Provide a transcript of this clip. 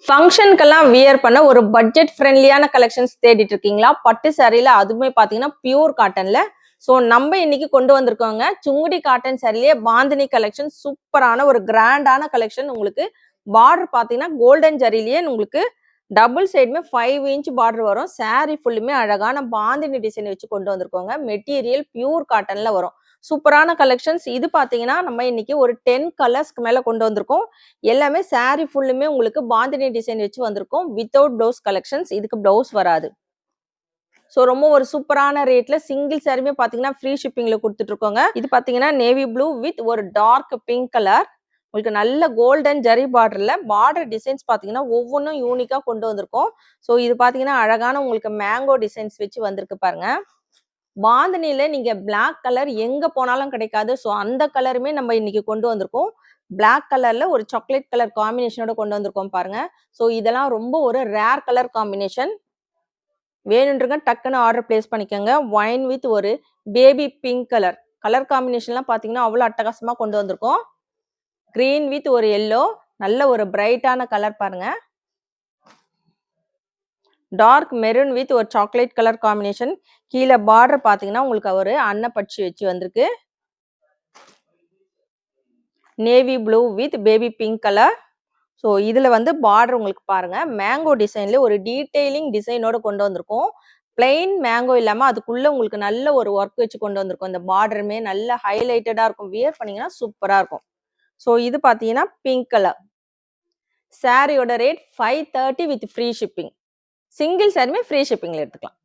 ஃபங்ஷனுக்கெல்லாம் wear பண்ண ஒரு budget ஃப்ரெண்ட்லியான collections தேடிட்டு இருக்கீங்களா? பட்டு சாரீல அதுவுமே பார்த்தீங்கன்னா, பியூர் காட்டன்ல. ஸோ நம்ம இன்னைக்கு கொண்டு வந்திருக்கோங்க. சுங்குடி காட்டன் சாரிலேயே பாந்தினி கலெக்ஷன் சூப்பரான ஒரு கிராண்டான கலெக்ஷன் உங்களுக்கு. பார்டர் பார்த்தீங்கன்னா, கோல்டன் ஜரிலேயே உங்களுக்கு டபுள் சைடுமே 5 இன்ச் பார்டர் வரும். சாரி ஃபுல்லுமே அழகான பாந்தினி டிசைன் வச்சு கொண்டு வந்திருக்கோங்க. மெட்டீரியல் பியூர் காட்டன்ல வரும். சூப்பரான கலெக்ஷன்ஸ். இது பார்த்தீங்கன்னா, நம்ம இன்னைக்கு ஒரு 10 கலர்ஸ்க்கு மேல கொண்டு வந்திருக்கோம். எல்லாமே சாரி ஃபுல்லுமே உங்களுக்கு பாந்தினி டிசைன் வச்சு வந்திருக்கும். Without blouse collections. இதுக்கு ப்ளவுஸ் வராது. ஸோ ரொம்ப ஒரு சூப்பரான ரேட்ல சிங்கிள் சாரியுமே பார்த்தீங்கன்னா, ஃப்ரீ ஷிப்பிங்ல குடுத்துட்டு இருக்கோங்க. இது பார்த்தீங்கன்னா, நேவி ப்ளூ வித் ஒரு டார்க் பிங்க் கலர். உங்களுக்கு நல்ல கோல்டன் ஜரி பார்டர்ல பார்டர் டிசைன்ஸ் பார்த்தீங்கன்னா, ஒவ்வொன்னும் யூனிக்கா கொண்டு வந்திருக்கோம். ஸோ இது பார்த்தீங்கன்னா, அழகான உங்களுக்கு மேங்கோ டிசைன்ஸ் வச்சு வந்திருக்கு பாருங்க. பாந்தினில நீங்க பிளாக் கலர் எங்க போனாலும் கிடைக்காது. ஸோ அந்த கலருமே நம்ம இன்னைக்கு கொண்டு வந்திருக்கோம். பிளாக் கலர்ல ஒரு சாக்லேட் கலர் காம்பினேஷனோட கொண்டு வந்திருக்கோம் பாருங்க. ஸோ இதெல்லாம் ரொம்ப ஒரு ரேர் கலர் காம்பினேஷன். வேணுன்றவங்க டக்குன்னு ஆர்டர் பிளேஸ் பண்ணிக்கோங்க. ஒயின் வித் ஒரு பேபி பிங்க் கலர். கலர் காம்பினேஷன்லாம் பார்த்தீங்கன்னா, அவ்வளோ அட்டகாசமா கொண்டு வந்திருக்கோம். கிரீன் வித் ஒரு எல்லோ. நல்ல ஒரு பிரைட்டான கலர் பாருங்க. டார்க் மெரூன் வித் ஒரு சாக்லேட் கலர் காம்பினேஷன். கீழே பார்டர் பார்த்தீங்கன்னா, உங்களுக்கு ஒரு அன்னப்பட்சி வச்சு வந்திருக்கு. Navy blue with baby pink colour. So இதுல வந்து பார்டர் உங்களுக்கு பாருங்க. மேங்கோ டிசைன்ல ஒரு டீடைலிங் டிசைனோட கொண்டு வந்திருக்கோம். பிளெயின் மேங்கோ இல்லாம அதுக்குள்ள உங்களுக்கு நல்ல ஒரு ஒர்க் வச்சு கொண்டு வந்திருக்கோம். இந்த பார்டருமே நல்ல ஹைலைட்டடா இருக்கும். வியர் பண்ணீங்கன்னா சூப்பரா இருக்கும். ஸோ இது பார்த்தீங்கன்னா பிங்க் கலர். சாரியோட rate 530 with free shipping. Single சாரியுமே ஃப்ரீ ஷிப்பிங்ல எடுத்துக்கலாம்.